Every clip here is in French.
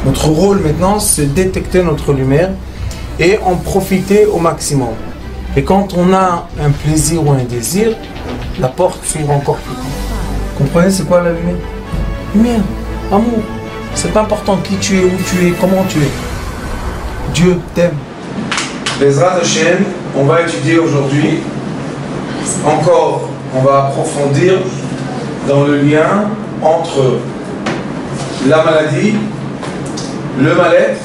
Notre rôle maintenant, c'est de détecter notre lumière et en profiter au maximum. Et quand on a un plaisir ou un désir, la porte s'ouvre encore plus. Comprenez, c'est quoi la lumière? Lumière, amour. C'est pas important qui tu es, où tu es, comment tu es. Dieu t'aime. Bezrat Hashem, on va étudier aujourd'hui encore, on va approfondir dans le lien entre la maladie, le mal-être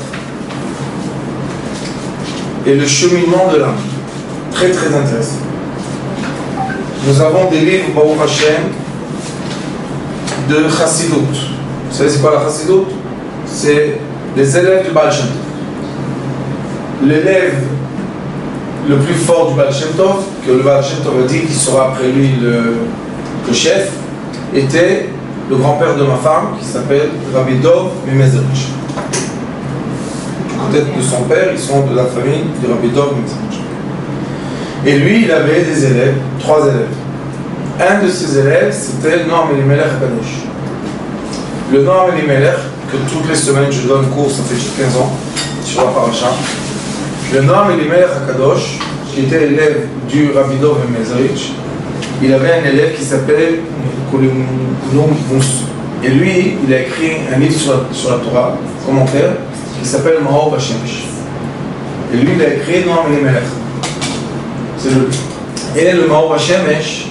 et le cheminement de l'âme. Très très intéressant. Nous avons des livres, Baruch Hashem, de Chassidut. Vous savez c'est quoi la Chassidut? C'est les élèves du Baal Shem Tov. L'élève le plus fort du Baal Shem Tov, que le Baal Shem Tov a dit qu'il sera après lui le chef, était le grand-père de ma femme qui s'appelle Rabbi Dov Mimezerich. Peut-être que son père, ils sont de la famille de Rabbi Dov Mimezerich. Et lui, il avait des élèves, 3 élèves. Un de ses élèves, c'était Noam Elimelech HaKadosh. Le Noam Elimelech, que toutes les semaines je donne cours, ça fait 15 ans, sur la paracha. Le Noam Elimelech HaKadosh, qui était élève du Rabbi Dov Mimezerich, il avait un élève qui s'appelait Kulum Mous. Et lui, il a écrit un livre sur la Torah, commentaire, qui s'appelle Maor Bashemesh. Et lui, il a écrit Noam Elimelech. Et le Maor Bashemesh,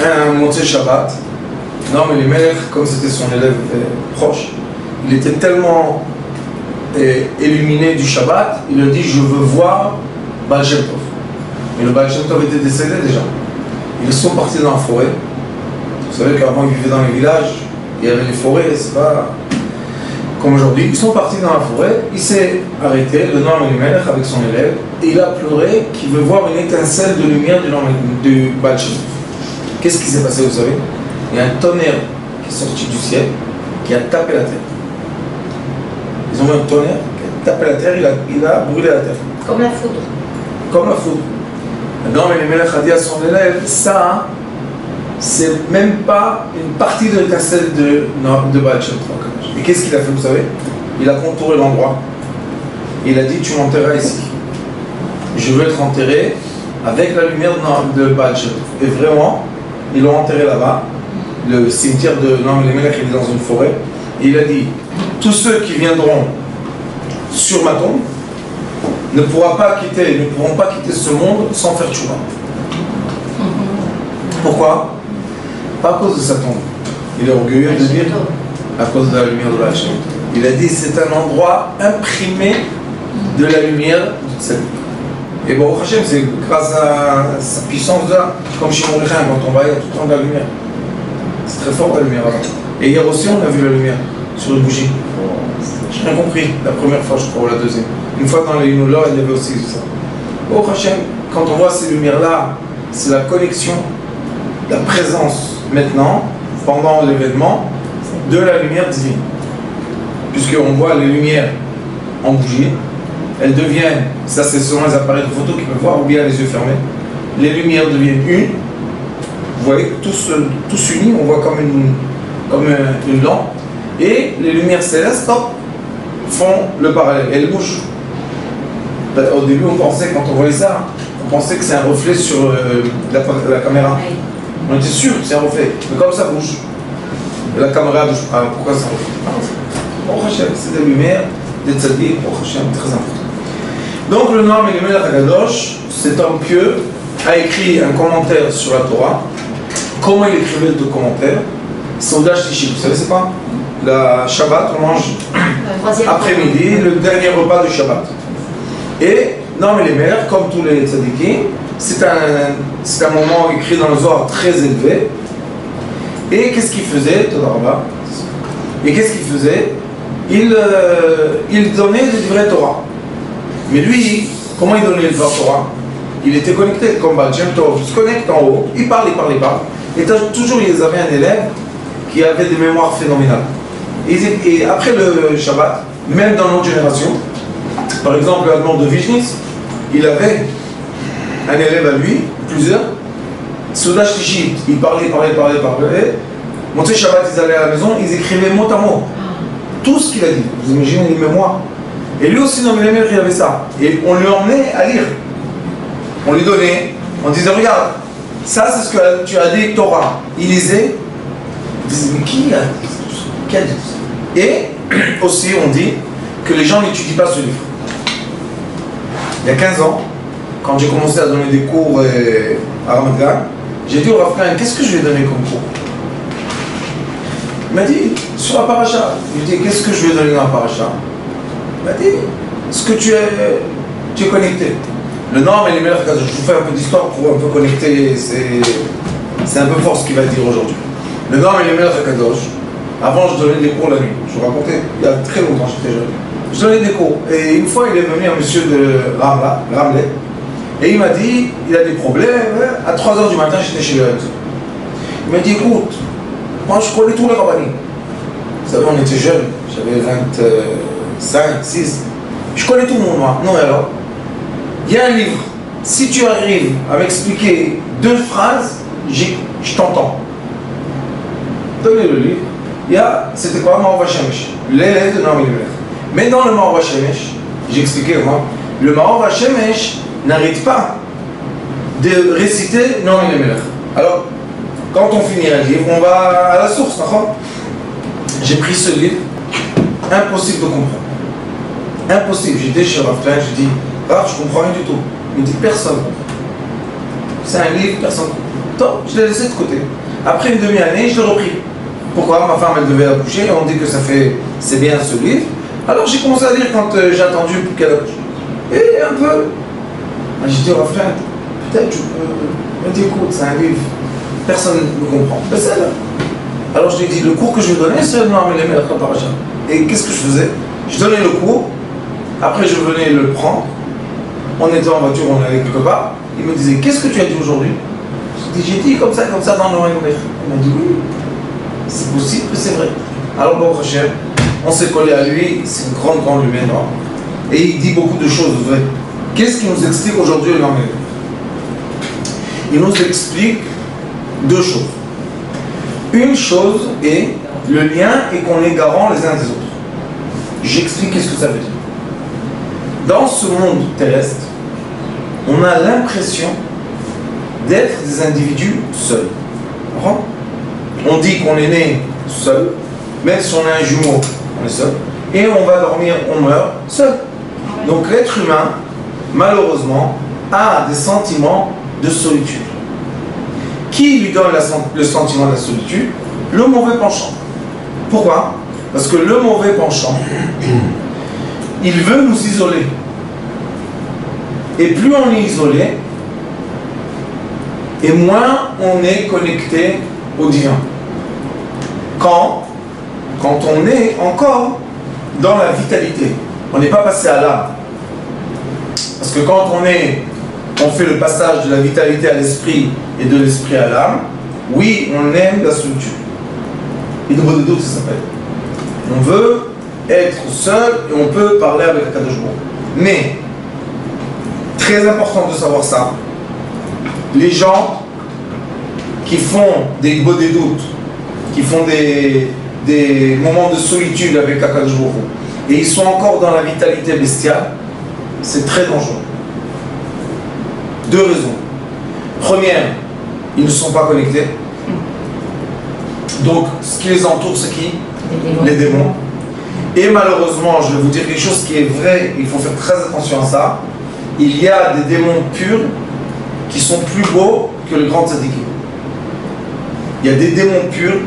un Motzei Shabbat, Noam Elimelech, comme c'était son élève proche, il était tellement illuminé du Shabbat, il a dit je veux voir Baal Shem Tov. Mais le Baal Shem Tov était décédé déjà. Ils sont partis dans la forêt. Vous savez qu'avant ils vivaient dans les villages, il y avait les forêts, c'est pas comme aujourd'hui. Ils sont partis dans la forêt, il s'est arrêté, le Noam Elimelech avec son élève, et il a pleuré qu'il veut voir une étincelle de lumière du Baal Shem Tov. Qu'est-ce qui s'est passé, vous savez? Il y a un tonnerre qui est sorti du ciel, qui a tapé la terre. Ils ont vu un tonnerre qui a tapé la terre, il a brûlé la terre. Comme la foudre. Comme la foudre. Noam Elimelech a dit à son élève, ça, c'est même pas une partie de l'étincelle de Baal Shem Tov. Et qu'est-ce qu'il a fait, vous savez? Il a contouré l'endroit. Il a dit, tu m'enterreras ici. Je veux être enterré avec la lumière de Baal Shem Tov. Et vraiment, ils l'ont enterré là-bas. Le cimetière de Noam Elimelech est dans une forêt. Et il a dit, tous ceux qui viendront sur ma tombe ne pourront pas quitter ce monde sans faire tchouva. Pourquoi? Pas à cause de sa tombe. Il est orgueilleux de dire à cause de la lumière de Baal Shem Tov. Il a dit c'est un endroit imprimé de la lumière de cette vie. Et Baruch Hashem, c'est grâce à sa puissance là, comme chez Mordechai, quand on va, il y a tout le temps de la lumière. C'est très fort la lumière là. Et hier aussi on a vu la lumière sur une bougie. J'ai rien compris la première fois, je crois, ou la deuxième. Une fois dans les Yunoula, il y avait aussi ça. Baruch Hashem, quand on voit ces lumières là, c'est la connexion, la présence maintenant, pendant l'événement, de la lumière divine. Puisqu'on voit les lumières en bougie, elles deviennent, ça c'est selon les appareils de photo qui peuvent voir, ou bien les yeux fermés, les lumières deviennent une, vous voyez, tous unis, on voit comme une lampe, et les lumières célestes, hop, font le parallèle, elles bougent. Au début on pensait, quand on voyait ça, on pensait que c'est un reflet sur la caméra. On était sûr que c'est un reflet, mais comme ça bouge. Et la caméra bouge. Ah, pourquoi ça bouge? Baruch Hashem, c'est des lumières, des tzaddik, Baruch Hashem, très important. Donc le Noam Elimelech HaKadosh, cet homme pieux, a écrit un commentaire sur la Torah. Comment il écrivait le commentaire? Sondage Tishi, vous savez c'est quoi? La Shabbat, on mange après-midi, le dernier repas du Shabbat. Et Noam Elimelech, comme tous les tzaddikim, c'est un moment écrit dans le Zohar très élevé. Et qu'est-ce qu'il faisait? Et qu'est-ce qu'il faisait? Il donnait des divrei Torah. Mais lui, comment il donnait les divrei Torah? Il était connecté, comme Baal Shem Tov, il se connecte en haut, il parle. Et toujours, ils avaient un élève qui avait des mémoires phénoménales. Et après le Shabbat, même dans notre génération, par exemple, le Admor de Vizhnitz, il avait un élève à lui, plusieurs, Sodash Tishi, il parlait. Montez Shabbat, ils allaient à la maison, ils écrivaient mot à mot. tout ce qu'il a dit. Vous imaginez les mémoires. Et lui aussi, Noam Elimelech, il avait ça. Et on lui emmenait à lire. On lui donnait, on disait, regarde, ça c'est ce que tu as dit, Torah. Il lisait, il disait, mais qui a dit ça? Et aussi, on dit que les gens n'étudient pas ce livre. Il y a 15 ans, quand j'ai commencé à donner des cours à Ramat Gan, j'ai dit au Rav Klein, qu'est-ce que je vais donner comme cours? Il m'a dit, sur la paracha. Je lui ai dit, qu'est-ce que je vais donner dans la paracha? Il m'a dit, est-ce que tu es connecté? Le Noam Elimelech, je vous fais un peu d'histoire pour un peu connecter, c'est un peu fort ce qu'il va dire aujourd'hui. Le Noam Elimelech Kadosh, avant je donnais des cours la nuit. Je vous racontais, il y a très longtemps, j'étais jeune. Je donnais des cours. Et une fois, il est venu un monsieur de Ramleh, et il m'a dit, il a des problèmes. À 3h du matin, j'étais chez lui. Il m'a dit, écoute, moi je connais tous les rabbinim. Vous savez, on était jeunes, j'avais 25, 6. Je connais tout le monde, moi. Non, alors, il y a un livre. Si tu arrives à m'expliquer 2 phrases, je t'entends. Donnez le livre. C'était quoi, Maor Shemesh, l'élève de Noam Elimelech. Mais dans le Maor Shemesh, j'ai expliqué moi, le Maor Shemesh n'arrête pas de réciter Noam Elimelech. Alors, quand on finit un livre, on va à la source, d'accord? J'ai pris ce livre, impossible de comprendre. Impossible. J'étais chez Rav Klein, je dis, Rav, je comprends rien du tout. Il me dit, personne. C'est un livre, personne. Donc, je l'ai laissé de côté. Après une demi-année, je l'ai repris. Pourquoi? Ma femme, elle devait accoucher, et on dit que c'est bien ce livre. Alors j'ai commencé à lire quand j'ai attendu pour qu'elle accouche. Et un peu, j'ai dit au Rav Klein, peut-être je peux. Il m'a dit, écoute, c'est un livre, personne ne comprend. Ben c'est là. Alors je lui ai dit, le cours que je vais donner, c'est Noam Elimelech Paracha. Et qu'est-ce que je faisais? Je donnais le cours, après je venais le prendre, on était en voiture, on allait quelque part, il me disait, qu'est-ce que tu as dit aujourd'hui? J'ai dit comme ça dans Noam Elimelech. Il m'a dit, oui, c'est possible que c'est vrai. Alors bon, cher, on s'est collé à lui, c'est une grande lumière. Et il dit beaucoup de choses vraies. Qu'est-ce qu'il nous explique aujourd'hui, Noam Elimelech? Il nous explique 2 choses. Une chose est le lien et qu'on est garant les uns des autres. J'explique qu'est-ce que ça veut dire. Dans ce monde terrestre, on a l'impression d'être des individus seuls. On dit qu'on est né seul, même si on est un jumeau, on est seul, et on va dormir, on meurt seul. Donc l'être humain, malheureusement, a des sentiments de solitude. Qui lui donne le sentiment de la solitude? Le mauvais penchant. Pourquoi? Parce que le mauvais penchant, il veut nous isoler. Et plus on est isolé, et moins on est connecté au divin. Quand on est encore dans la vitalité, on n'est pas passé à l'âme. Parce que quand on fait le passage de la vitalité à l'esprit et de l'esprit à l'âme, oui, on aime la solitude. Et nouveau de doute, ça s'appelle. On veut être seul et on peut parler avec Akadosh Baruch Hu. Mais, très important de savoir ça, les gens qui font des doutes, qui font des moments de solitude avec Akadosh Baruch Hu, et ils sont encore dans la vitalité bestiale, c'est très dangereux. 2 raisons. Première, ils ne sont pas connectés. Donc, ce qui les entoure, c'est qui? Les démons. Et malheureusement, je vais vous dire quelque chose qui est vrai, il faut faire très attention à ça. Il y a des démons purs qui sont plus beaux que le grand tzadikim. Il y a des démons purs,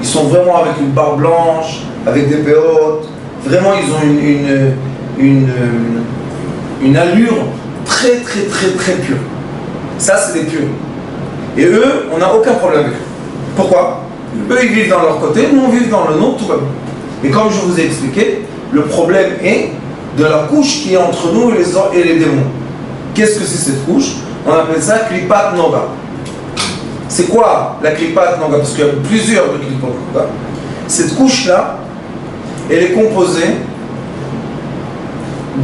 ils sont vraiment avec une barbe blanche, avec des péotes. Vraiment, ils ont une allure très pure. Ça, c'est des purs. Et eux, on n'a aucun problème avec eux. Pourquoi? Eux, ils vivent dans leur côté, nous, on vit dans le nôtre, tout va bien. Mais comme je vous ai expliqué, le problème est de la couche qui est entre nous et les démons. Qu'est-ce que c'est cette couche? On appelle ça Klipat Noga. C'est quoi la Klipat Noga? Parce qu'il y a plusieurs de Klipat Noga. Cette couche-là, elle est composée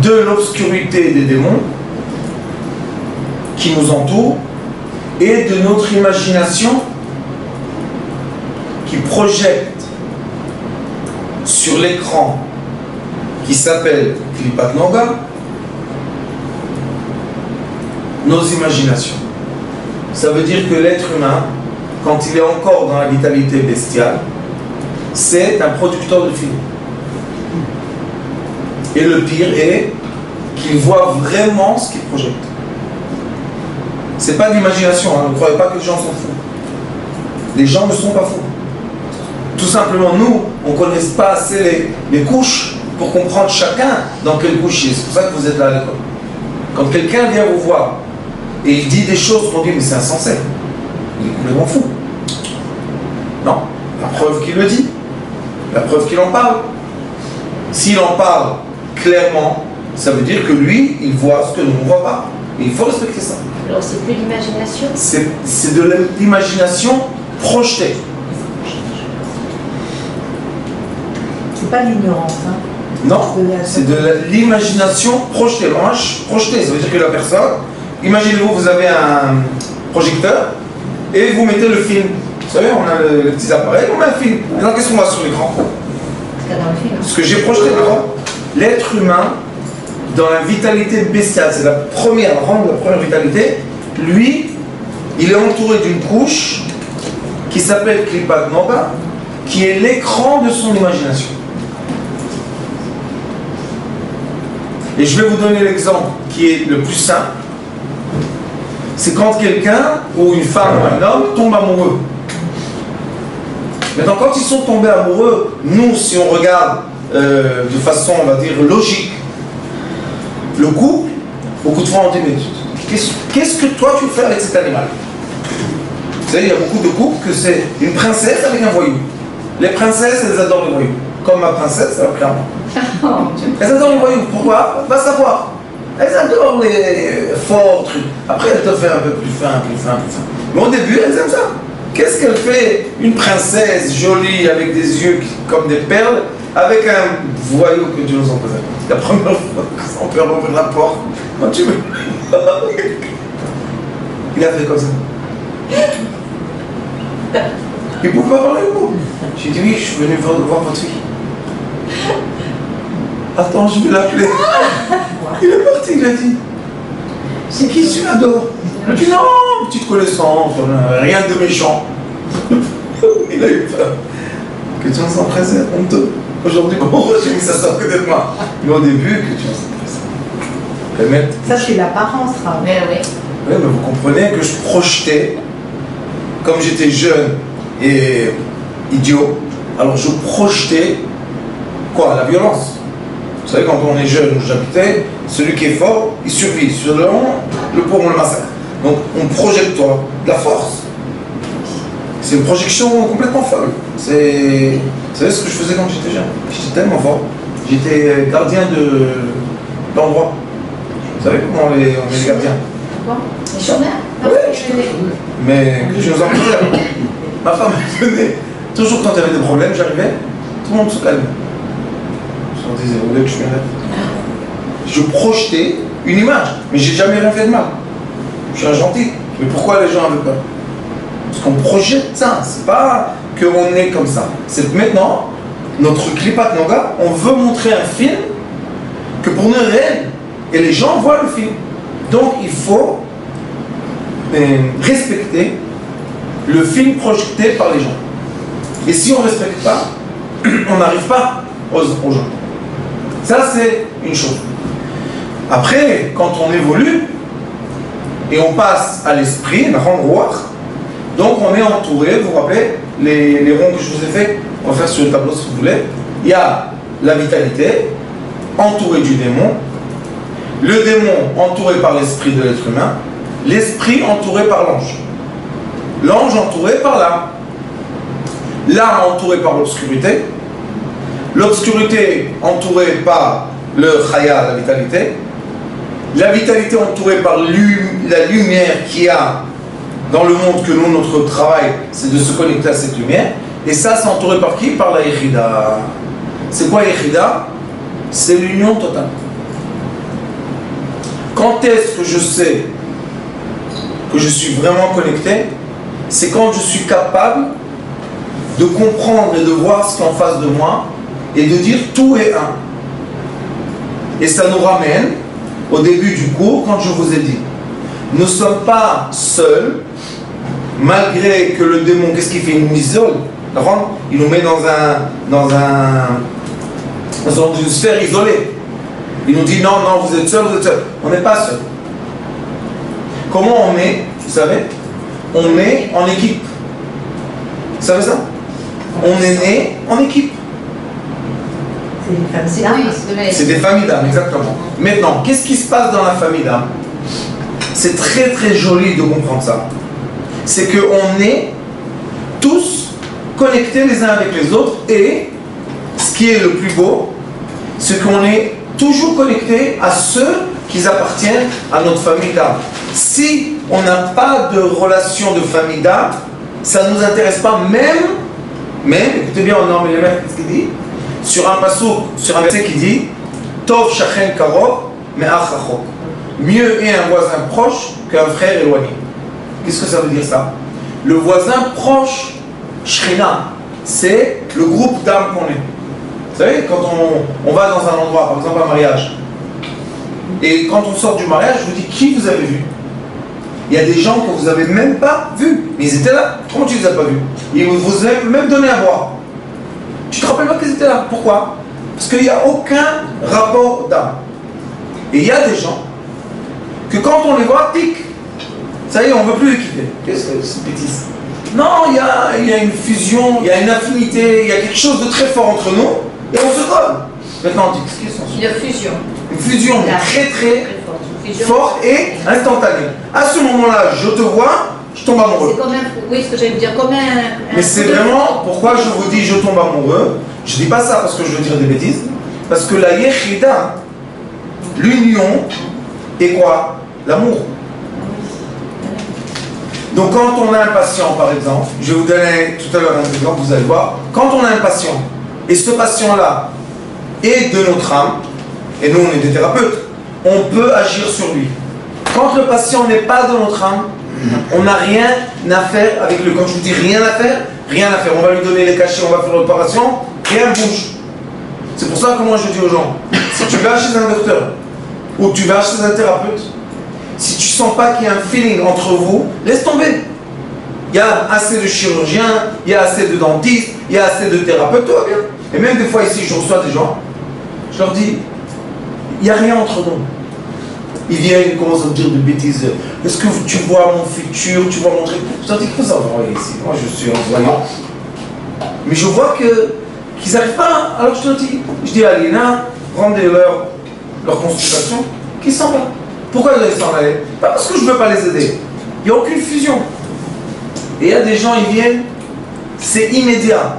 de l'obscurité des démons qui nous entourent et de notre imagination qui projette sur l'écran qui s'appelle Klipat Noga nos imaginations. Ça veut dire que l'être humain, quand il est encore dans la vitalité bestiale, c'est un producteur de films. Et le pire est qu'il voit vraiment ce qu'il projette. C'est pas de l'imagination, hein. Ne croyez pas que les gens sont fous. Les gens ne sont pas fous. Tout simplement, nous, on ne connaît pas assez les couches pour comprendre chacun dans quelle couche il est. C'est pour ça que vous êtes là à l'école. Quand quelqu'un vient vous voir et il dit des choses qu'on dit, mais c'est insensé. Il est complètement fou. Non, la preuve qu'il le dit, la preuve qu'il en parle. S'il en parle clairement, ça veut dire que lui, il voit ce que nous ne voit pas. Et il faut respecter ça. Alors c'est plus l'imagination? C'est de l'imagination projetée. C'est pas l'ignorance, hein? Non, c'est de l'imagination projetée. Projetée, ça veut dire que la personne, imaginez-vous, vous avez un projecteur et vous mettez le film. Vous savez, on a les petits appareils, on met un film. Maintenant, qu'est-ce qu'on voit sur l'écran? Ce que j'ai projeté devant. L'être humain, dans la vitalité bestiale, c'est la première vitalité, lui, il est entouré d'une couche qui s'appelle Klipat Noga, qui est l'écran de son imagination. Et je vais vous donner l'exemple qui est le plus simple. C'est quand quelqu'un, ou une femme ou un homme, tombe amoureux. Maintenant, quand ils sont tombés amoureux, nous, si on regarde de façon, on va dire, logique, le couple, beaucoup de fois on dit, mais qu'est-ce que toi tu fais avec cet animal? Vous savez, il y a beaucoup de couples que c'est une princesse avec un voyou. Les princesses, elles adorent les voyous. Comme ma princesse, alors clairement. Elles adorent les voyous. Pourquoi? Va savoir. Elles adorent les forts trucs. Après, elles te font un peu plus fin, plus fin, plus fin. Mais au début, elles aiment ça. Qu'est-ce qu'elle fait? Une princesse jolie avec des yeux comme des perles, avec un voyou que Dieu nous en présente. La première fois que son père ouvre la porte, quand tu veux. Il a fait comme ça. Il ne pouvait pas parler le mot. J'ai dit oui, je suis venu voir votre fille. Attends, je vais l'appeler. Il est parti, il a dit. C'est qui tu l'adores? Il a dit non, petite connaissance, rien de méchant. Il a eu peur. Que tu en s'en préserve, honteux. Aujourd'hui, bon, j'ai mis ça sort que de moi. Mais au début, que tu en s'en préserve. Ça, c'est l'apparence, Rav. Mais oui. Oui, mais vous comprenez que je projetais, comme j'étais jeune et idiot, alors je projetais quoi? La violence. Vous savez, quand on est jeune, où j'habitais, celui qui est fort, il survit. Sur le long, le pauvre, on le massacre. Donc, on projette toi de la force. C'est une projection complètement folle. Vous savez ce que je faisais quand j'étais jeune? J'étais tellement fort. J'étais gardien d'endroit. Vous savez comment on est les gardiens? Les chômeurs? Oui, mais je nous en prie. Ma femme venait. Toujours quand il y avait des problèmes, j'arrivais, tout le monde se calmait. Je leur disais, vous voulez que je vienne? Je projetais une image, mais j'ai jamais rien fait de mal. Je suis un gentil. Mais pourquoi les gens avaient peur? Parce qu'on projette ça. C'est pas qu'on est comme ça. C'est que maintenant, notre Klipat Noga, on veut montrer un film que pour nous est réel. Et les gens voient le film. Donc il faut respecter le film projeté par les gens. Et si on ne respecte pas, on n'arrive pas aux gens. Ça, c'est une chose. Après, quand on évolue et on passe à l'esprit, la rang. Donc on est entouré, vous vous rappelez, les ronds que je vous ai fait, on va faire sur le tableau si vous voulez. Il y a la vitalité, entouré du démon, le démon entouré par l'esprit de l'être humain, l'esprit entouré par l'ange, l'ange entouré par l'âme, l'âme entourée par l'obscurité, l'obscurité entourée par le chaya, la vitalité entourée par la lumière qu'il y a dans le monde, que nous, notre travail, c'est de se connecter à cette lumière. Et ça, c'est entouré par qui? Par la Yechida. C'est quoi Yechida? C'est l'union totale. Quand est-ce que je sais que je suis vraiment connecté? C'est quand je suis capable de comprendre et de voir ce qui est en face de moi et de dire tout est un. Et ça nous ramène au début du cours, quand je vous ai dit, nous ne sommes pas seuls, malgré que le démon, qu'est-ce qu'il fait? Il nous isole, il nous met dans une sphère isolée. Il nous dit non, non, vous êtes seuls, vous êtes seuls. On n'est pas seuls. Comment on est, vous savez? On est en équipe. Vous savez ça? On est né en équipe. C'est des familles d'âme. C'est des familles d'âme, exactement. Maintenant, qu'est-ce qui se passe dans la famille d'âme? C'est très très joli de comprendre ça. C'est qu'on est tous connectés les uns avec les autres, et ce qui est le plus beau, c'est qu'on est toujours connectés à ceux qui appartiennent à notre famille d'âme. Si on n'a pas de relation de famille d'âme, ça ne nous intéresse pas, même, écoutez bien, on a qu'est-ce qu'il dit? Sur un verset qui dit Tov shachen karov me'ach rachok. Mieux est un voisin proche qu'un frère éloigné. Qu'est-ce que ça veut dire ça? Le voisin proche, Shrina, c'est le groupe d'âmes qu'on est. Vous savez, quand on va dans un endroit, par exemple un mariage, et quand on sort du mariage, je vous dis qui vous avez vu? Il y a des gens que vous n'avez même pas vus, mais ils étaient là. Comment tu ne les as pas vus? Ils vous ont même donné à boire. Tu te rappelles pas qu'ils étaient là? Pourquoi? Parce qu'il n'y a aucun rapport d'âme. Et il y a des gens que quand on les voit, tic, ça y est, on ne veut plus les quitter. Qu'est-ce que c'est bêtise? Non, il y a une fusion, il y a une affinité, il y a quelque chose de très fort entre nous, et on se donne. Maintenant, on dit, qu'est-ce qu'ils sont? Une fusion. Une fusion très forte et instantanée. À ce moment-là, je te vois, je tombe amoureux. C'est comme oui, ce que j'allais vous dire, comme un mais c'est vraiment, pourquoi je vous dis je tombe amoureux? Je ne dis pas ça parce que je veux dire des bêtises, parce que la yechida, l'union, est quoi? L'amour. Donc quand on a un patient, par exemple, je vais vous donner tout à l'heure un exemple, vous allez voir, quand on a un patient, et ce patient-là est de notre âme, et nous on est des thérapeutes, on peut agir sur lui. Quand le patient n'est pas de notre âme, on n'a rien à faire avec lui. Quand je vous dis rien à faire, on va lui donner les cachets, on va faire l'opération, rien ne bouge. C'est pour ça que moi je dis aux gens, si tu vas chez un docteur, ou tu vas chez un thérapeute, si tu ne sens pas qu'il y a un feeling entre vous, laisse tomber. Il y a assez de chirurgiens, il y a assez de dentistes, il y a assez de thérapeutes, tout va bien. Et même des fois ici, je reçois des gens, je leur dis, il n'y a rien entre nous. Ils viennent, ils commencent à me dire des bêtises. Est-ce que tu vois mon futur? Tu vois mon truc? Je leur dis, qu'est-ce que ça va ici? Moi, je suis en voyant. Mais je vois qu'ils n'arrivent pas. Alors je leur dis, à Lina, rendez-leur leur consultation, qu'ils s'en vont. Pourquoi ils doivent s'en aller? Pas parce que je ne veux pas les aider. Il n'y a aucune fusion. Et il y a des gens, ils viennent, c'est immédiat.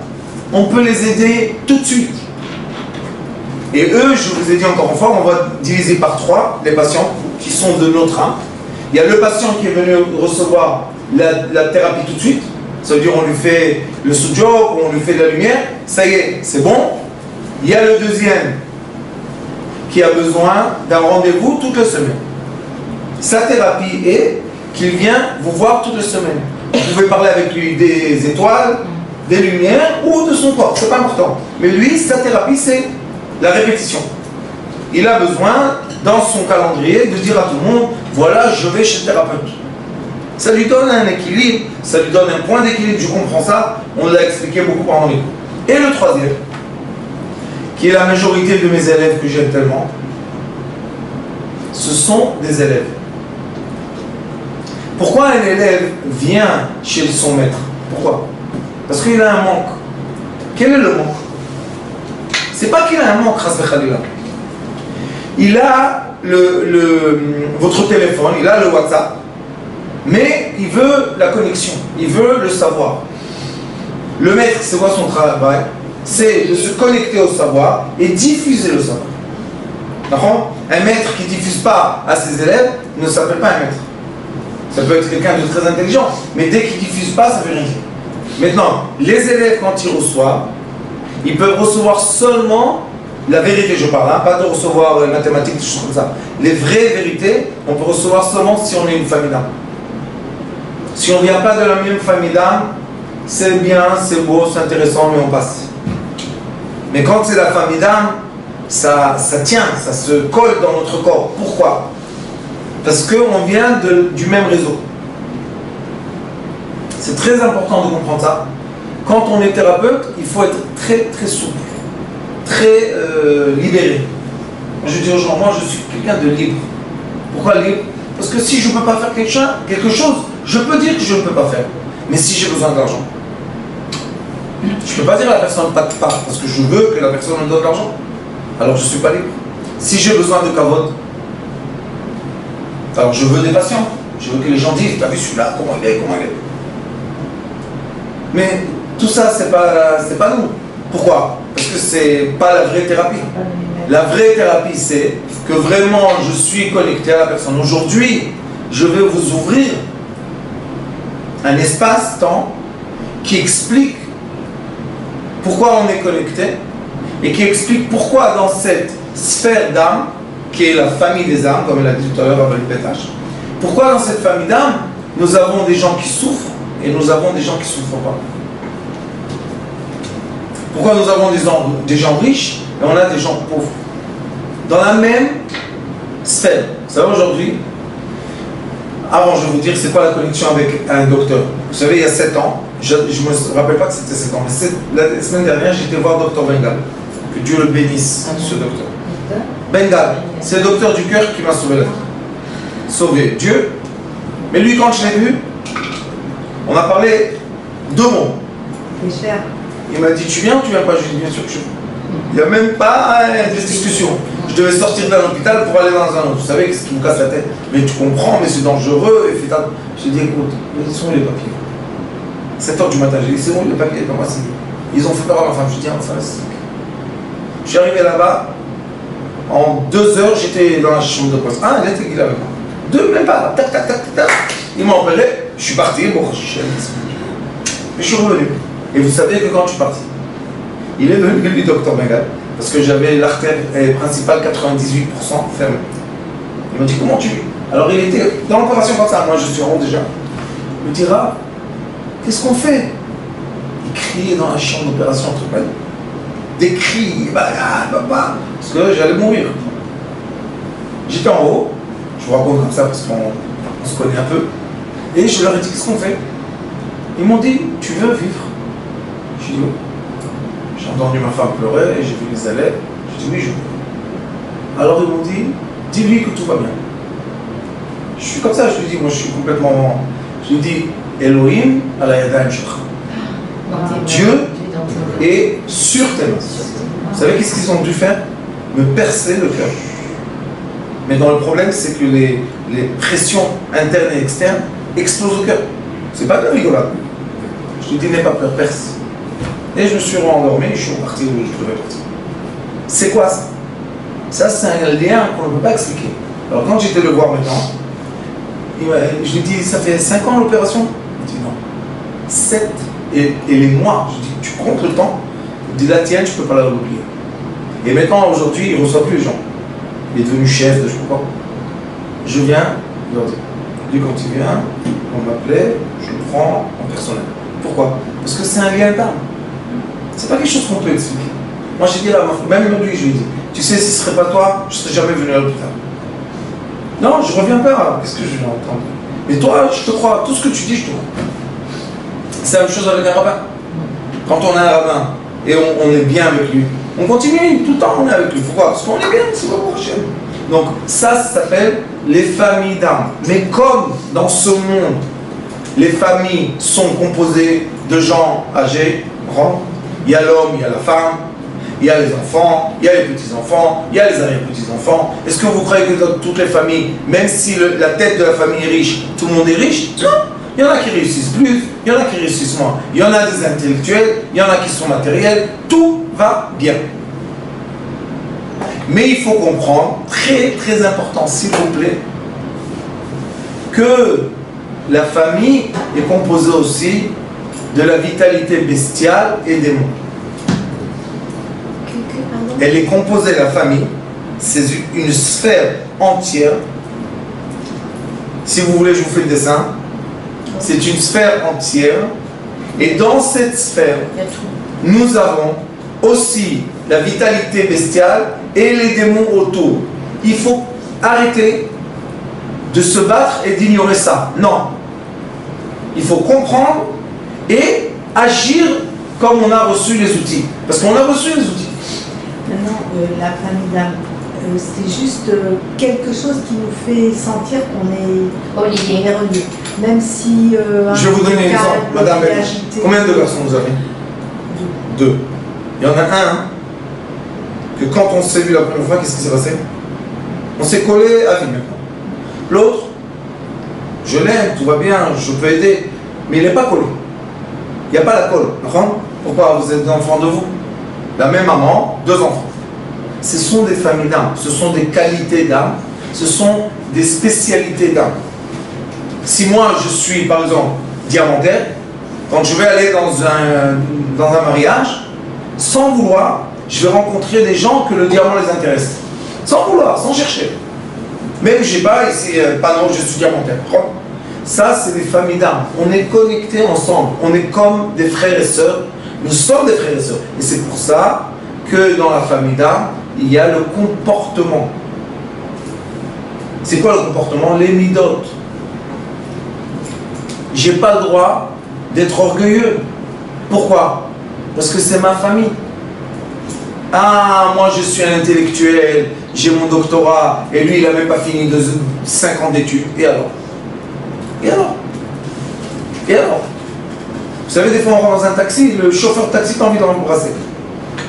On peut les aider tout de suite. Et eux, je vous ai dit encore une fois, on va diviser par 3 les patients qui sont de notre âme. Il y a le patient qui est venu recevoir la thérapie tout de suite. Ça veut dire on lui fait le sujo, on lui fait de la lumière. Ça y est, c'est bon. Il y a le deuxième qui a besoin d'un rendez-vous toutes les semaines. Sa thérapie est qu'il vient vous voir toutes les semaines. Vous pouvez parler avec lui des étoiles, des lumières ou de son corps, c'est pas important. Mais lui, sa thérapie, c'est la répétition. Il a besoin, dans son calendrier, de dire à tout le monde, voilà, je vais chez le thérapeute. Ça lui donne un équilibre, ça lui donne un point d'équilibre, je comprends ça, on l'a expliqué beaucoup pendant les cours. Et le troisième, qui est la majorité de mes élèves que j'aime tellement, ce sont des élèves. Pourquoi un élève vient chez son maître? Pourquoi? Parce qu'il a un manque. Quel est le manque? C'est pas qu'il a un manque, il a votre téléphone, il a le WhatsApp, mais il veut la connexion, il veut le savoir. Le maître, c'est quoi son travail? C'est de se connecter au savoir et diffuser le savoir. D'accord? Un maître qui ne diffuse pas à ses élèves ne s'appelle pas un maître. Ça peut être quelqu'un de très intelligent, mais dès qu'il ne diffuse pas, ça veut rien dire. Maintenant, les élèves, quand ils reçoivent, ils peuvent recevoir seulement la vérité, je parle, hein, pas de recevoir les mathématiques, des choses comme ça. Les vraies vérités, on peut recevoir seulement si on est une famille d'âme. Si on ne vient pas de la même famille d'âme, c'est bien, c'est beau, c'est intéressant, mais on passe. Mais quand c'est la famille d'âme, ça tient, ça se colle dans notre corps. Pourquoi? Parce qu'on vient du même réseau. C'est très important de comprendre ça. Quand on est thérapeute, il faut être très très souple, très libéré. Je dis aux gens, moi je suis quelqu'un de libre. Pourquoi libre? Parce que si je ne peux pas faire quelque chose, je peux dire que je ne peux pas faire. Mais si j'ai besoin d'argent, je ne peux pas dire à la personne pas parce que je veux que la personne me donne de l'argent. Alors je ne suis pas libre. Si j'ai besoin de kavod, alors je veux des patients. Je veux que les gens disent, t'as vu celui-là, comment il est. Mais tout ça, c'est pas nous. Pourquoi? Parce que c'est pas la vraie thérapie. La vraie thérapie, c'est que vraiment je suis connecté à la personne. Aujourd'hui, je vais vous ouvrir un espace-temps qui explique pourquoi on est connecté et qui explique pourquoi dans cette sphère d'âme, qui est la famille des âmes, comme elle a dit tout à l'heure avec le pétage, pourquoi dans cette famille d'âme, nous avons des gens qui souffrent et nous avons des gens qui ne souffrent pas. Pourquoi nous avons des gens riches et on a des gens pauvres dans la même sphère. Vous savez aujourd'hui, avant je vais vous dire c'est quoi la connexion avec un docteur. Vous savez il y a 7 ans, je ne me rappelle pas que c'était 7 ans, mais la semaine dernière j'étais voir Dr Bengal. Que Dieu le bénisse, ce docteur. Bengal, c'est le docteur du cœur qui m'a sauvé la vie. Sauvé Dieu. Mais lui quand je l'ai vu, on a parlé 2 mots. C'est cher. Il m'a dit tu viens ou tu viens pas? Je lui ai dit bien sûr que je viens. Il n'y a même pas de discussion. Je devais sortir d'un hôpital pour aller dans un autre. Vous savez ce qui me casse la tête? Mais tu comprends, mais c'est dangereux. Et je lui ai dit écoute, ils sont où les papiers? 7 h du matin, j'ai dit c'est où les papiers? Comme moi, ils ont fait peur à ma femme. Je lui ai dit ah, ça va. Je suis arrivé là-bas. En 2 heures, j'étais dans la chambre de poste. Ah, il était avec moi. 2, même pas. Tac, tac, tac, tac. Il m'a appelé. Je suis parti. Bon, je suis revenu. Et vous savez que quand je suis parti, il est venu, lui, docteur Bengal, parce que j'avais l'artère principale 98% fermée. Il m'a dit comment tu vis? Alors il était dans l'opération comme ça. Moi je suis rond déjà. Il me dira qu'est-ce qu'on fait? Il criait dans la chambre d'opération entre moi. Des cris, parce que j'allais mourir. J'étais en haut, je vous raconte comme ça parce qu'on se connaît un peu, et je leur ai dit qu'est-ce qu'on fait? Ils m'ont dit tu veux vivre? Je dis oui. J'ai entendu ma femme pleurer et j'ai vu les allées. Je dis oui, je veux. Alors ils m'ont dit dis-lui que tout va bien. Je suis comme ça, je lui dis moi je suis complètement. Je lui dis Elohim à la yadayim shekha. Dieu est sur tes mains. Vous savez qu'est-ce qu'ils ont dû faire? Me percer le cœur. Mais dans le problème, c'est que les pressions internes et externes explosent au cœur. C'est pas de rigolade. Je lui dis n'aie pas peur, perce. Et je me suis endormi, je suis reparti où je devais partir. C'est quoi ça? Ça, c'est un lien qu'on ne peut pas expliquer. Alors quand j'étais le voir maintenant, je lui dis ça fait 5 ans l'opération? Il dit non. 7 et les mois. Je dis tu comptes le temps? Il dit la tienne, je ne peux pas l'oublier. Et maintenant, aujourd'hui, il ne reçoit plus les gens. Il est devenu chef de je ne sais pas. Je viens, il leur dit. Lui, quand il vient, on m'appelait, je le prends en personnel. Pourquoi? Parce que c'est un lien d'âme. C'est pas quelque chose qu'on peut expliquer. Moi, j'ai dit à ma femme, même lui, je lui ai dit, tu sais, si ce serait pas toi, je ne serais jamais venu à l'hôpital. Non, je reviens pas. Qu'est-ce que je vais entendre? Mais toi, je te crois. Tout ce que tu dis, je te crois. C'est la même chose avec un rabbin. Quand on a un rabbin et on est bien avec lui, on continue tout le temps, on est avec lui. Pourquoi? Parce qu'on est bien, c'est pas pour cher. Donc ça s'appelle les familles d'âme. Mais comme dans ce monde, les familles sont composées de gens âgés, grands, il y a l'homme, il y a la femme, il y a les enfants, il y a les petits-enfants, il y a les arrière-petits-enfants. Est-ce que vous croyez que dans toutes les familles, même si la tête de la famille est riche, tout le monde est riche? Non. Il y en a qui réussissent plus, il y en a qui réussissent moins. Il y en a des intellectuels, il y en a qui sont matériels. Tout va bien. Mais il faut comprendre, très très important s'il vous plaît, que la famille est composée aussi de la vitalité bestiale et des mots. Elle est composée, la famille, c'est une sphère entière. Si vous voulez, je vous fais le dessin. C'est une sphère entière. Et dans cette sphère, nous avons aussi la vitalité bestiale et les démons autour. Il faut arrêter de se battre et d'ignorer ça. Non. Il faut comprendre et agir comme on a reçu les outils. Parce qu'on a reçu les outils. Maintenant, la famille d'âme, c'est juste quelque chose qui nous fait sentir qu'on est relié. Même si... je vais vous donner un exemple, madame. Combien de garçons vous avez? Deux. Il y en a un que quand on s'est vu la première fois, qu'est-ce qui s'est passé? On s'est collé à vie maintenant. L'autre, je l'aime, tout va bien, je peux aider, mais il n'est pas collé. Il n'y a pas la colle. Pourquoi? Vous êtes des enfants de vous. La même maman, deux enfants. Ce sont des familles d'âme, ce sont des qualités d'âme, ce sont des spécialités d'âme. Si moi je suis par exemple diamantaire, quand je vais aller dans un mariage, sans vouloir, je vais rencontrer des gens que le diamant les intéresse. Sans vouloir, sans chercher. Même je sais pas, ici, pas non, je suis diamantaire. Ça, c'est des familles d'âme. On est connectés ensemble. On est comme des frères et sœurs. Nous sommes des frères et sœurs. Et c'est pour ça que dans la famille d'âme, il y a le comportement. C'est quoi le comportement? Les midotes. J'ai pas le droit d'être orgueilleux. Pourquoi? Parce que c'est ma famille. Ah, moi je suis un intellectuel, j'ai mon doctorat, et lui il n'a même pas fini de 5 ans d'études. Et alors? Et alors? Et alors? Vous savez, des fois on rentre dans un taxi, le chauffeur de taxi t'a envie de l'embrasser.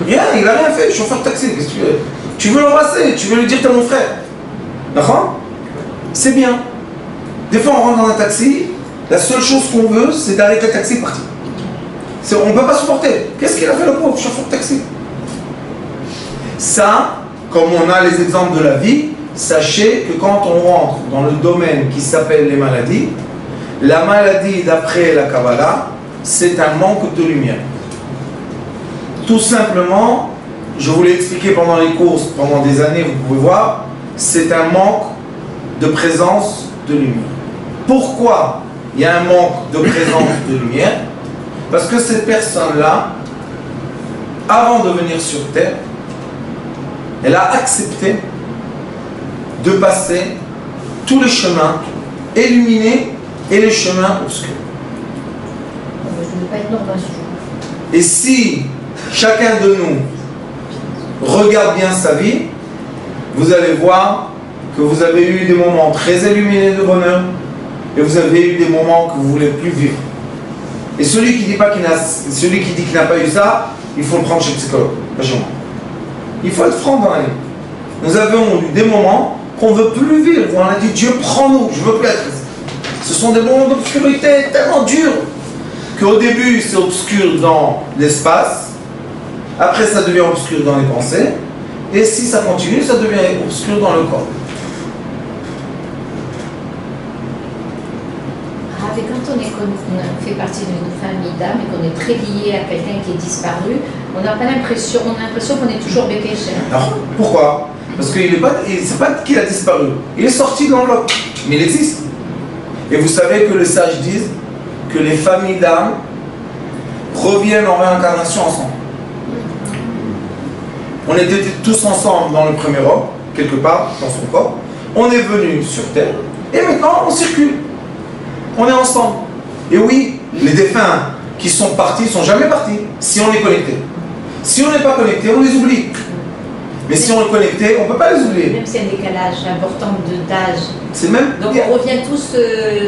Rien, il n'a rien fait, le chauffeur de taxi, qu'est-ce que tu veux? Tu veux l'embrasser, tu veux lui dire t'es mon frère. D'accord? C'est bien. Des fois on rentre dans un taxi, la seule chose qu'on veut, c'est d'arrêter le taxi et partir. On ne peut pas supporter. Qu'est-ce qu'il a fait le pauvre chauffeur de taxi? Ça, comme on a les exemples de la vie, sachez que quand on rentre dans le domaine qui s'appelle les maladies, la maladie d'après la Kabbalah, c'est un manque de lumière. Tout simplement, je vous l'ai expliqué pendant les courses, pendant des années, vous pouvez voir, c'est un manque de présence de lumière. Pourquoi il y a un manque de présence de lumière? Parce que cette personne-là, avant de venir sur Terre, elle a accepté de passer tous les chemins illuminés et les chemins obscurs. Et si chacun de nous regarde bien sa vie, vous allez voir que vous avez eu des moments très illuminés de bonheur et vous avez eu des moments que vous ne voulez plus vivre. Et celui qui dit qu'il n'a pas eu ça, il faut le prendre chez le psychologue, pas chez moi. Il faut être franc dans la vie. Nous avons eu des moments qu'on ne veut plus vivre. On a dit Dieu prends-nous, je ne veux plus être ici. Ce sont des moments d'obscurité tellement durs qu'au début c'est obscur dans l'espace, après ça devient obscur dans les pensées, et si ça continue, ça devient obscur dans le corps. Et quand on fait partie d'une famille d'âme et qu'on est très lié à quelqu'un qui est disparu, on n'a pas l'impression, qu'on est toujours béquéché. Alors, pourquoi? Parce que c'est pas qu'il a disparu, il est sorti dans l'autre, mais il existe. Et vous savez que les sages disent que les familles d'âme reviennent en réincarnation ensemble. On était tous ensemble dans le premier homme, quelque part dans son corps. On est venu sur Terre et maintenant on circule. On est ensemble. Et oui, les défunts qui sont partis ne sont jamais partis si on est connecté. Si on n'est pas connecté, on les oublie. Mais si on est connecté, on ne peut pas les oublier. Même s'il y a un décalage important d'âge. C'est même. Donc on revient tous.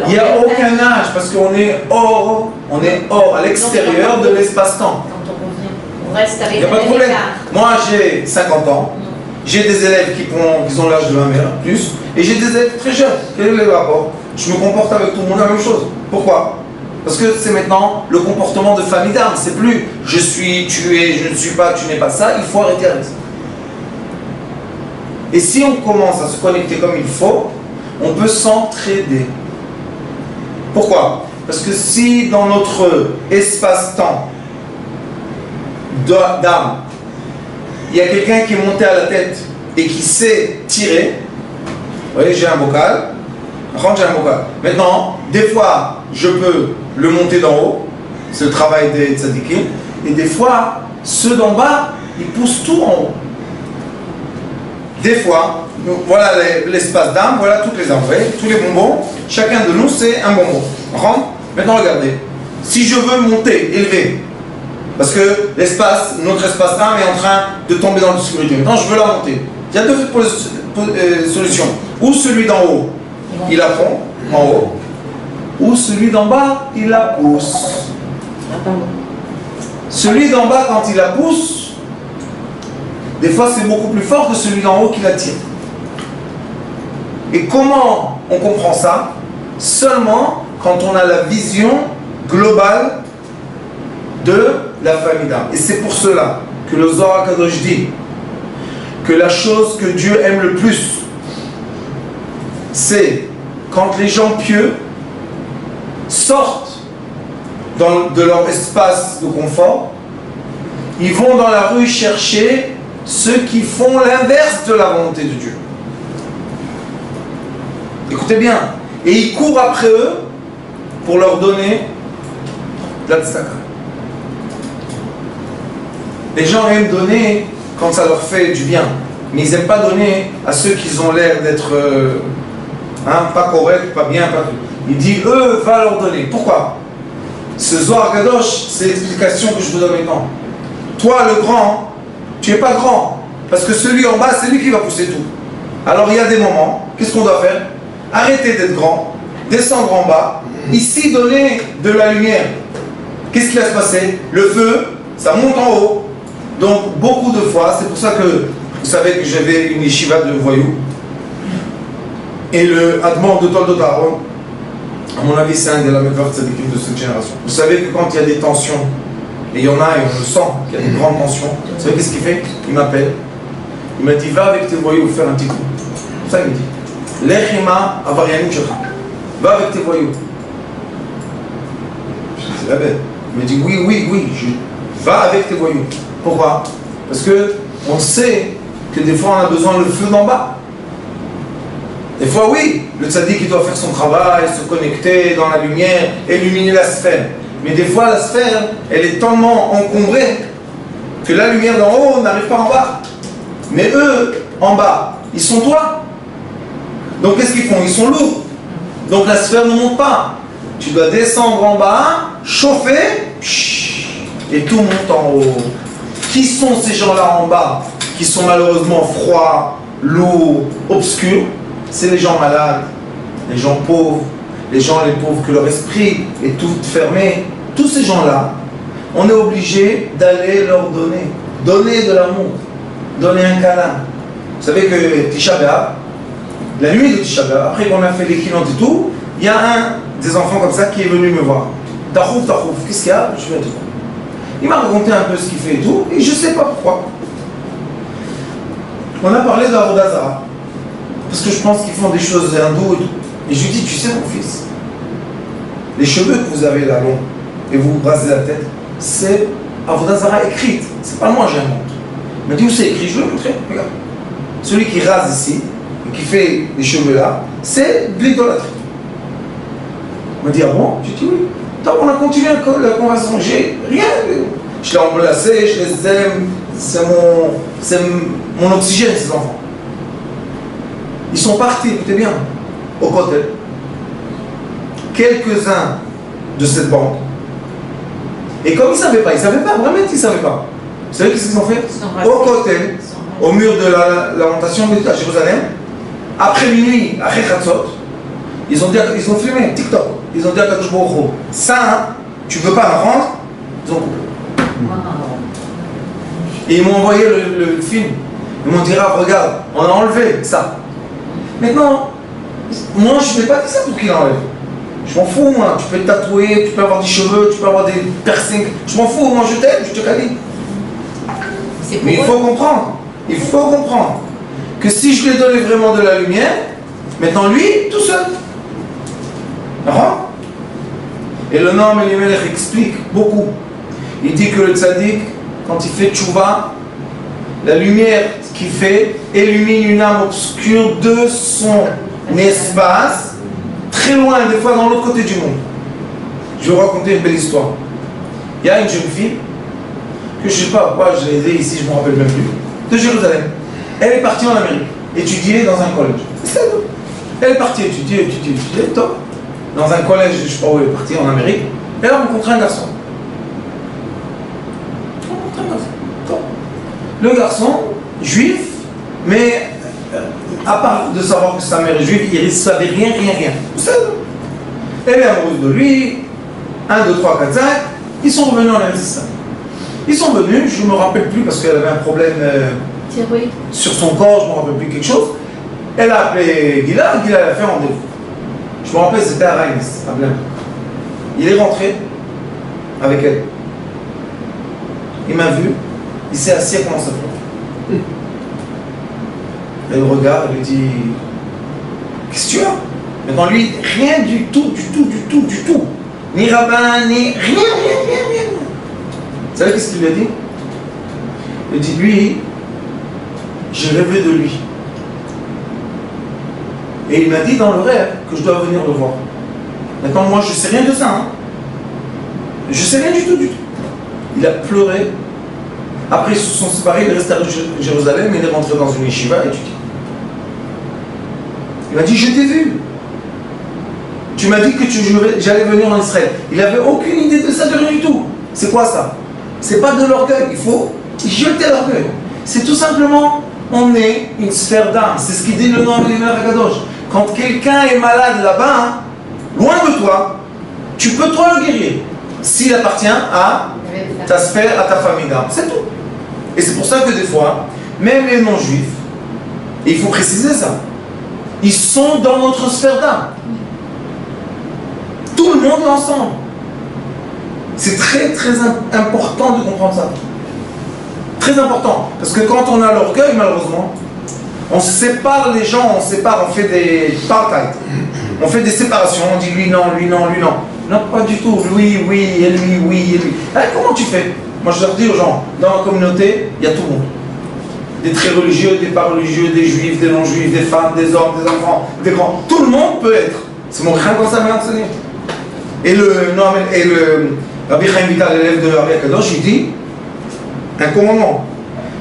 Il n'y a aucun âge parce qu'on est hors, à l'extérieur de l'espace-temps. Quand on revient, on reste avec. Il n'y a pas de problème. Moi j'ai 50 ans. J'ai des élèves qui ont l'âge de ma mère, plus, et j'ai des élèves très jeunes. Quel est le rapport? Je me comporte avec tout le monde la même chose. Pourquoi? Parce que c'est maintenant le comportement de famille d'âme. C'est plus je suis, tu es, je ne suis pas, tu n'es pas ça. Il faut arrêter avec ça. Et si on commence à se connecter comme il faut, on peut s'entraider. Pourquoi? Parce que si dans notre espace-temps d'âme, il y a quelqu'un qui est monté à la tête et qui sait tirer, vous voyez, j'ai un bocal, j'ai un bocal. Maintenant, des fois, je peux le monter d'en haut, c'est le travail des tzadikim, et des fois, ceux d'en bas, il pousse tout en haut. Des fois, voilà l'espace d'âme, voilà toutes les âmes, tous les bonbons. Chacun de nous, c'est un bonbon. Rentre. Maintenant, regardez. Si je veux monter, élever, parce que notre espace d'âme est en train de tomber dans l'obscurité. Maintenant, je veux la monter. Il y a deux solutions. Ou celui d'en haut, il la prend en haut, ou celui d'en bas, il la pousse. Celui d'en bas, quand il la pousse, des fois c'est beaucoup plus fort que celui d'en haut qui la tire. Et comment on comprend ça? Seulement quand on a la vision globale de la famille d'âme. Et c'est pour cela que le Zohar HaKadosh dit que la chose que Dieu aime le plus, c'est quand les gens pieux sortent de leur espace de confort, ils vont dans la rue chercher ceux qui font l'inverse de la volonté de Dieu. Écoutez bien. Et ils courent après eux pour leur donner de la tzedaka. Les gens aiment donner quand ça leur fait du bien, mais ils n'aiment pas donner à ceux qui ont l'air d'être pas corrects, pas bien. Il dit, eux, va leur donner. Pourquoi? Ce Zohar HaKadosh, c'est l'explication que je vous donne maintenant. Toi, le grand, tu n'es pas grand, parce que celui en bas, c'est lui qui va pousser tout. Alors il y a des moments, qu'est-ce qu'on doit faire? Arrêter d'être grand, descendre en bas, ici donner de la lumière. Qu'est-ce qui va se passer? Le feu, ça monte en haut. Donc beaucoup de fois, c'est pour ça que vous savez que j'avais une yeshiva de voyous. Et le Admor de Toldot Aaron, à mon avis, c'est un des Lamekvar Tzadikim de cette génération. Vous savez que quand il y a des tensions, et il y en a et on le sent, qu'il y a des grandes tensions, vous savez qu'est-ce qu'il fait? Il m'appelle, il m'a dit, va avec tes voyous faire un petit coup. C'est ça qu'il me dit. L'echima avarianim shokha. Va avec tes voyous. C'est la bête. Il me dit, oui, va avec tes voyous. Pourquoi? Parce que on sait que des fois on a besoin de feu d'en bas. Des fois oui, le tzaddik il doit faire son travail, se connecter dans la lumière, illuminer la sphère. Mais des fois la sphère, elle est tellement encombrée que la lumière d'en haut n'arrive pas en bas. Mais eux, en bas, ils sont toi. Donc qu'est-ce qu'ils font? Ils sont lourds. Donc la sphère ne monte pas. Tu dois descendre en bas, chauffer, et tout monte en haut. Qui sont ces gens-là en bas, qui sont malheureusement froids, lourds, obscurs? C'est les gens malades, les gens pauvres, les pauvres que leur esprit est tout fermé. Tous ces gens-là, on est obligé d'aller leur donner de l'amour, donner un câlin. Vous savez que Tisha B'Av, la nuit de Tisha B'Av, après qu'on a fait les quinantes et tout, il y a un des enfants comme ça qui est venu me voir. Tachouf, qu'est-ce qu'il y a? Je viens te voir. Il m'a raconté un peu ce qu'il fait et tout, et je ne sais pas pourquoi. On a parlé d'Avodah Zara, parce que je pense qu'ils font des choses hindoues et tout. Et je lui dis, tu sais mon fils, les cheveux que vous avez là longs, et vous vous rasez la tête, c'est Avodah Zara écrite, c'est pas moi j'invente. Il m'a dit, où c'est écrit? Je vais le montrer, regarde. Celui qui rase ici, et qui fait les cheveux là, c'est de l'idolâtrie. Il m'a dit, ah bon? J'ai dit oui. On a continué la conversation, j'ai rien. Je l'ai embrassé, je les aime, c'est mon oxygène, ces enfants. Ils sont partis, écoutez bien, au côté. Quelques-uns de cette bande. Et comme ils ne savaient pas, vraiment ils ne savaient pas. Vous savez qu'est-ce qu'ils ont fait? Au côté, au mur de la lamentation de Jérusalem, après minuit, après Khatzot, ils ont filmé TikTok. Ils ont dit à Kadosh Baruch Hu, ça, tu ne veux pas me rendre? Ils ont coupé. Et ils m'ont envoyé le film. Ils m'ont dit, regarde, on a enlevé ça. Maintenant, moi je ne vais pas dire ça pour qu'il enlève. Je m'en fous, moi. Tu peux te tatouer, tu peux avoir des cheveux, tu peux avoir des piercings. Je m'en fous, moi je t'aime, je te câline. Mais il faut comprendre que si je lui ai donné vraiment de la lumière, maintenant lui, tout seul. Et le Noam Elimelech explique beaucoup. Il dit que le tzaddik, quand il fait tchouva, la lumière qu'il fait illumine une âme obscure de son espace, très loin, des fois dans l'autre côté du monde. Je vais vous raconter une belle histoire. Il y a une jeune fille, que je sais pas quoi, je l'ai aidée ici, je ne me rappelle même plus, de Jérusalem. Elle est partie en Amérique, étudier dans un collège. C'est tout. Elle est partie étudier, top. Dans un collège, je ne sais pas où elle est partie, en Amérique. Elle a rencontré un garçon. Top. Le garçon, juif, mais à part de savoir que sa mère est juive, il ne savait rien. C'est tout. Elle est amoureuse de lui, 1, 2, 3, 4, 5, ils sont revenus en Égypte. Ils sont venus, je ne me rappelle plus parce qu'elle avait un problème sur son corps, je ne me rappelle plus quelque chose. Elle a appelé Gila l'a fait rendez-vous. Je me rappelle, c'était à Reims, à Blain. Il est rentré avec elle. Il m'a vu, il s'est assis et commence à pleurer. Elle le regarde, elle lui dit qu'est-ce que tu as? Mais dans lui, rien du tout. Ni rabbin, ni rien. Vous savez qu'est-ce qu'il lui a dit? Il dit, lui, j'ai rêvé de lui. Et il m'a dit dans le rêve que je dois venir le voir. Maintenant, moi, je ne sais rien de ça. Hein. Je ne sais rien du tout. Il a pleuré. Après, ils se sont séparés, il est resté à Jérusalem, il est rentré dans une yeshiva et étudié. Il m'a dit, je t'ai vu. Tu m'as dit que j'allais venir en Israël. Il n'avait aucune idée de ça, de rien du tout. C'est quoi ça? C'est pas de l'orgueil. Il faut jeter l'orgueil. C'est tout simplement, on est une sphère d'âme. C'est ce qu'il dit le nom de l'Imam Akadosh. Quand quelqu'un est malade là-bas, loin de toi, tu peux toi le guérir. S'il appartient à ta sphère, à ta famille d'âme. C'est tout. Et c'est pour ça que des fois, même les non-juifs, et il faut préciser ça, ils sont dans notre sphère d'âme. Tout le monde est ensemble. C'est très important de comprendre ça. Très important. Parce que quand on a l'orgueil, malheureusement, on sépare les gens, on fait des parties. On fait des séparations, on dit lui non. Non, pas du tout. Lui, oui, et lui, oui, et lui. Alors, comment tu fais? Moi, je leur dis aux gens, dans la communauté, il y a tout le monde. Des très religieux, des pas religieux, des juifs, des non-juifs, des femmes, des hommes, des enfants, des grands. Tout le monde peut être. C'est mon craint comme ça m'a enseigné. Et le Rabbi Chaim Vital, l'élève de Rabbi Akadosh, il dit un commandement.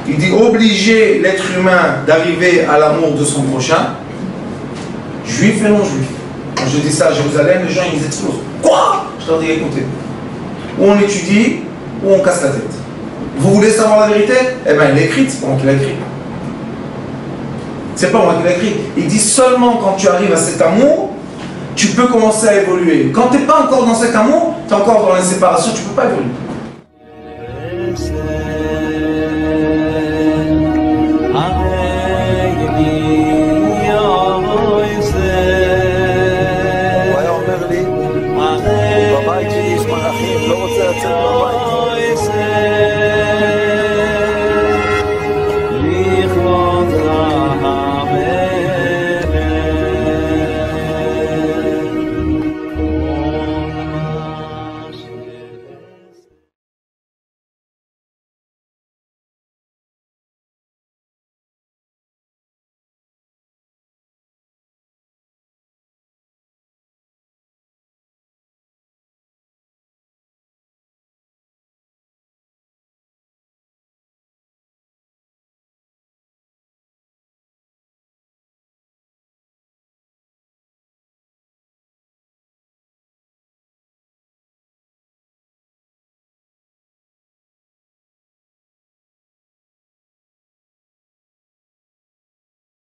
Il dit obliger l'être humain d'arriver à l'amour de son prochain, juif et non-juif. Quand je dis ça à Jérusalem, les gens ils explosent. Quoi? Je leur dis écoutez, ou on étudie, ou on casse la tête. Vous voulez savoir la vérité? Eh bien, elle est écrite, c'est pas moi qui l'ai écrit. C'est pas moi qui l'ai écrit. Il dit seulement quand tu arrives à cet amour, tu peux commencer à évoluer. Quand tu n'es pas encore dans cet amour, tu es encore dans la séparation, tu ne peux pas évoluer.